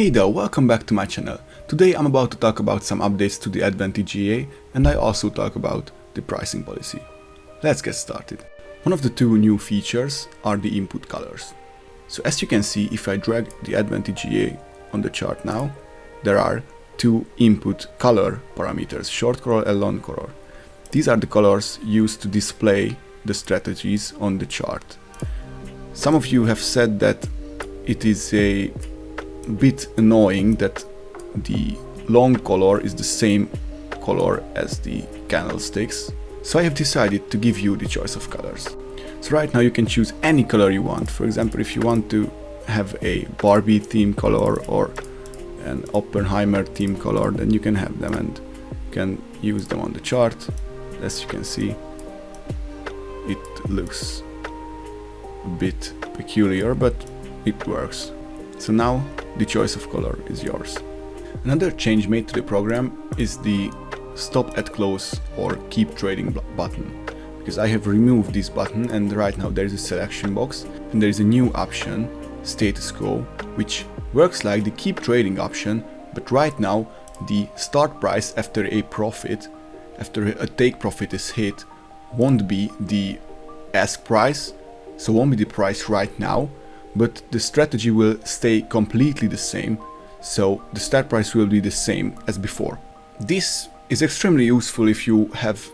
Hey there, welcome back to my channel. Today I'm about to talk about some updates to the Advant Edge EA, and I also talk about the pricing policy. Let's get started. One of the two new features are the input colors. So as you can see, if I drag the Advant Edge EA on the chart now, there are two input color parameters, short color and long color. These are the colors used to display the strategies on the chart. Some of you have said that it is a bit annoying that the long color is the same color as the candlesticks, so I have decided to give you the choice of colors. So right now you can choose any color you want. For example, if you want to have a Barbie theme color or an Oppenheimer theme color, then you can have them and you can use them on the chart. As you can see, it looks a bit peculiar, but it works. So now the choice of color is yours. Another change made to the program is the stop at close or keep trading button, because I have removed this button and right now there is a selection box and there is a new option, status quo, which works like the keep trading option, but right now the start price after a take profit is hit won't be the ask price, so won't be the price right now, but the strategy will stay completely the same, so the start price will be the same as before. This is extremely useful if you have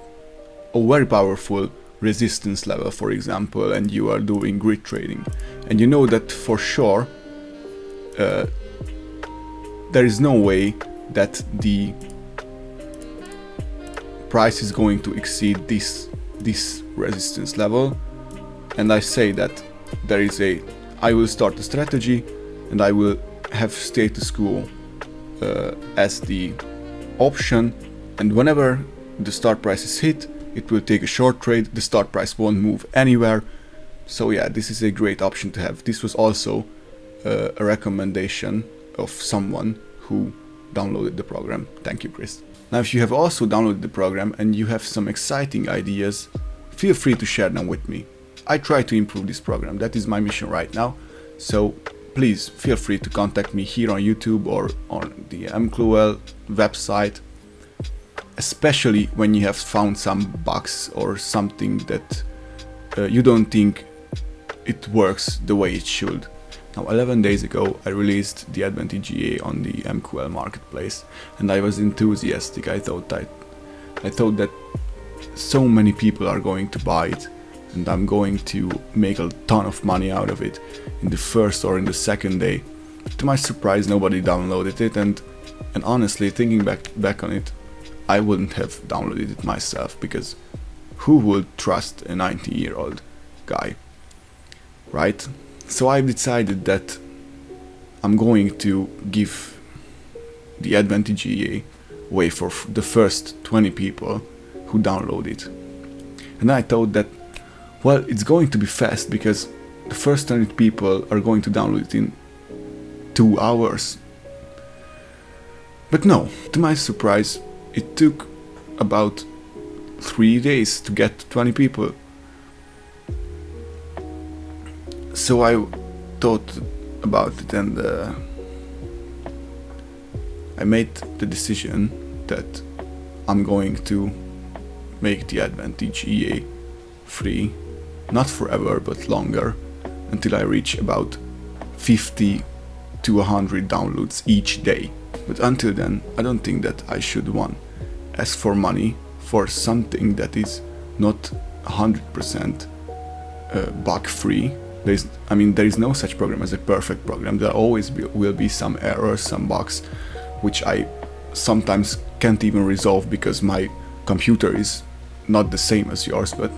a very powerful resistance level, for example, and you are doing grid trading and you know that for sure there is no way that the price is going to exceed this resistance level, and I say that I will start a strategy and I will have status quo as the option, and whenever the start price is hit, it will take a short trade, the start price won't move anywhere. So yeah, this is a great option to have. This was also a recommendation of someone who downloaded the program. Thank you, Chris. Now if you have also downloaded the program and you have some exciting ideas, feel free to share them with me. I try to improve this program, that is my mission right now, so please feel free to contact me here on YouTube or on the MCluel website, especially when you have found some bugs or something that you don't think it works the way it should. Now 11 days ago I released the Advant Edge EA on the MQL marketplace and I was enthusiastic. I thought that so many people are going to buy it and I'm going to make a ton of money out of it in the first or in the second day. To my surprise, nobody downloaded it, and honestly, thinking back on it, I wouldn't have downloaded it myself, because who would trust a 90-year-old guy, right? So I've decided that I'm going to give the Advant Edge EA away for the first 20 people who download it. And I thought that, well, it's going to be fast because the first 100 people are going to download it in 2 hours. But no, to my surprise, it took about 3 days to get 20 people. So I thought about it and I made the decision that I'm going to make the Advant Edge EA free, not forever but longer, until I reach about 50 to 100 downloads each day. But until then, I don't think that I should ask for money for something that is not 100% bug free. There is no such program as a perfect program. There always will be some errors, some bugs, which I sometimes can't even resolve because my computer is not the same as yours, but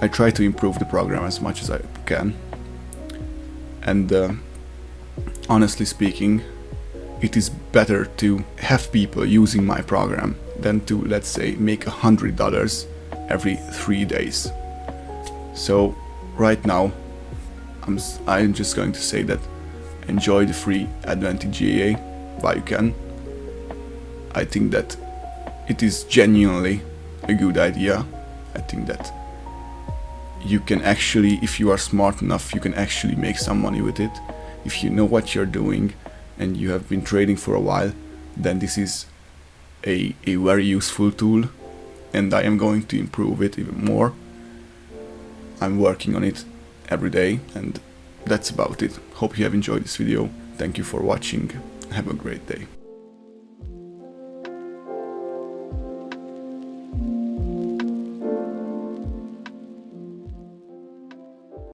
I try to improve the program as much as I can. And honestly speaking, it is better to have people using my program than to, let's say, make $100 every 3 days. So right now I'm just going to say that enjoy the free Advant Edge EA while you can. I think that it is genuinely a good idea. I think that you can actually, if you are smart enough, you can actually make some money with it. If you know what you're doing and you have been trading for a while, then this is a very useful tool, and I am going to improve it even more. I'm working on it every day, and that's about it. Hope you have enjoyed this video. Thank you for watching. Have a great day.